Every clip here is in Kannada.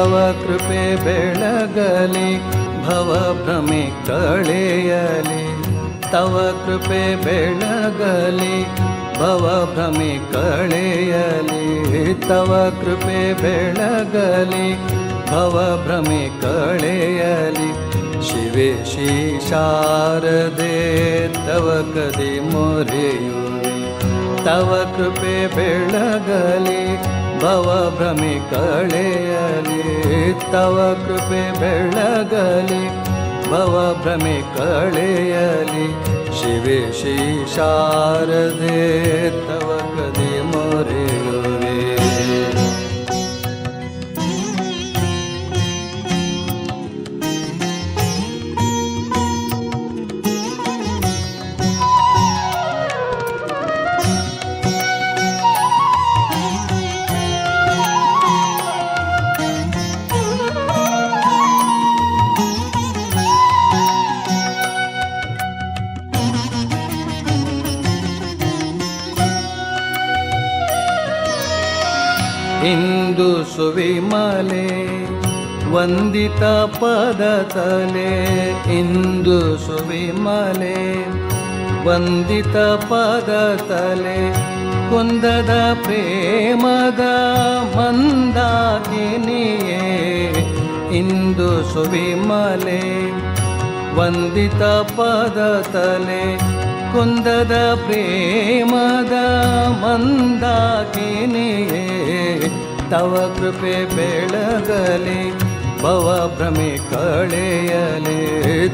ತವ ಕೃಪೆ ಬೆಳಗಲಿ ಭವ ಭ್ರಮೆ ಕಳೆಯಲಿ ತವ ಕೃಪೆ ಬೆಳಗಲಿ ಭವ ಭ್ರಮೆ ಕಳೆಯಲಿ ತವ ಕೃಪೆ ಬೆಳಗಲಿ ಭವ ಭ್ರಮೆ ಕಳೆಯಲಿ ಶಿವೆ ಶ್ರೀ ಶಾರದೆ ತವ ಕದಿ ಮೊರೆಯುವೆ ತವ ಕೃಪೆ ಬೆಳಗಲಿ ಭವ ಭ್ರಮೆ ಕಳೆಯಲಿ ತವ ಕೃಪೆ ಬೆಳಗಲಿ ಭವ ಭ್ರಮೆ ಕಳೆಯಲಿ ಶಿವೆ ಶ್ರೀ ಶಾರದೆ ತವ ಕದಿ ಮೊರೆಯುವೆ ಇಂದು ಸುವಿಮಲೆ ವಂದಿತ ಪದ ತಲೆ ಇಂದು ಸುವಿಮಲೆ ವಂದಿತ ಪದ ತಲೆ ಕುಂದದ ಪ್ರೇಮದ ಮಂದಾಕಿನಿಯೇ ಇಂದು ಸುವಿಮಲೆ ವಂದಿತ ಪದ ತಲೆ ಕುಂದದ ಪ್ರೇಮದ ಮಂದಾಕಿನಿಯೇ ತವ ಕೃಪೆ ಬೆಳಗಲಿ ಭವ ಭ್ರಮೆ ಕಳೆಯಲಿ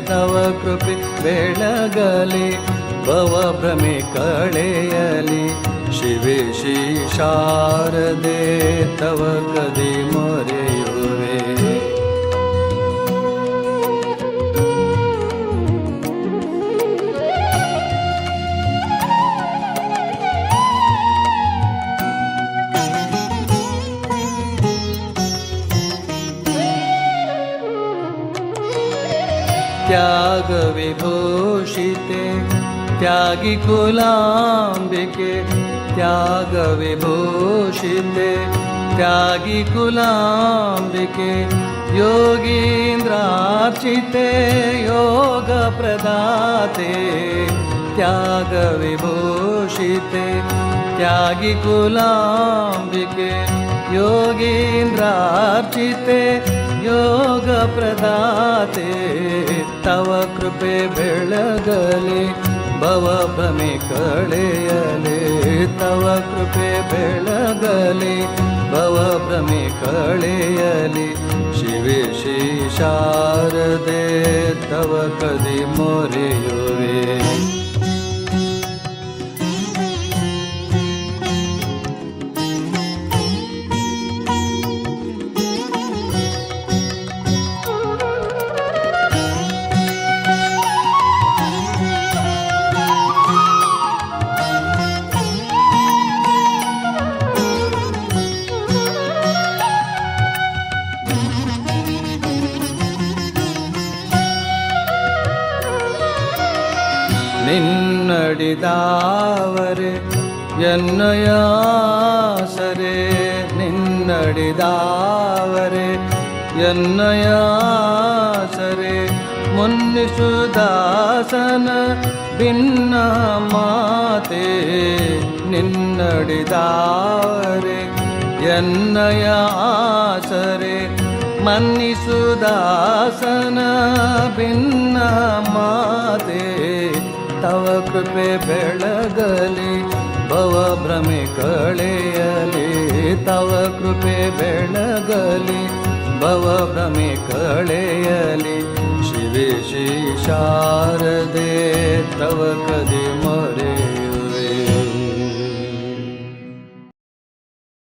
ತವ ಕೃಪೆ ಬೆಳಗಲಿ ಭವ ಭ್ರಮೆ ಕಳೆಯಲಿ ಶಿವೆ ಶ್ರೀ ಶಾರದೆ ತವ ಕದಿ ಮೊರೆಯುವೆ त्याग विभूषिते त्यागी कुलांबिके त्याग विभूषिते त्यागी कुलांबिके योगींद्रार्चिते योग प्रदाते त्याग विभूषिते त्यागी कुलांबिके योगींद्रार्चिते योग प्रदाते तव कृपे बेळगले भव भ्रमे कಳೆಯಲಿ तव कृपे बेळगले भव भ्रमे कಳೆಯಲಿ शिवे श्री शारदे तव कದಿ ಮೊರೆಯುವೆ ನಿನ್ನಡಿದಾವರೆ ಎನ್ನಯಾಸರೆ ನಿನ್ನಡಿದಾವರೆ ಎನ್ನಯಾಸರೆ ಮುನ್ನಿಸುದಾಸನ ಭಿನ್ನ ಮಾತೆ ನಿನ್ನಡಿದಾವರೆ ಎನ್ನಯಾಸರೆ ಮನ್ನಿಸುದಾಸನ ಭಿನ್ನ ಮಾತೆ तव कृपे बेळगली भव भ्रमे कಳೆಯಲಿ तव कृपे बेळगली भव भ्रमे कಳೆಯಲಿ शिवे श्री शारदे तव कದಿ ಮೊರೆ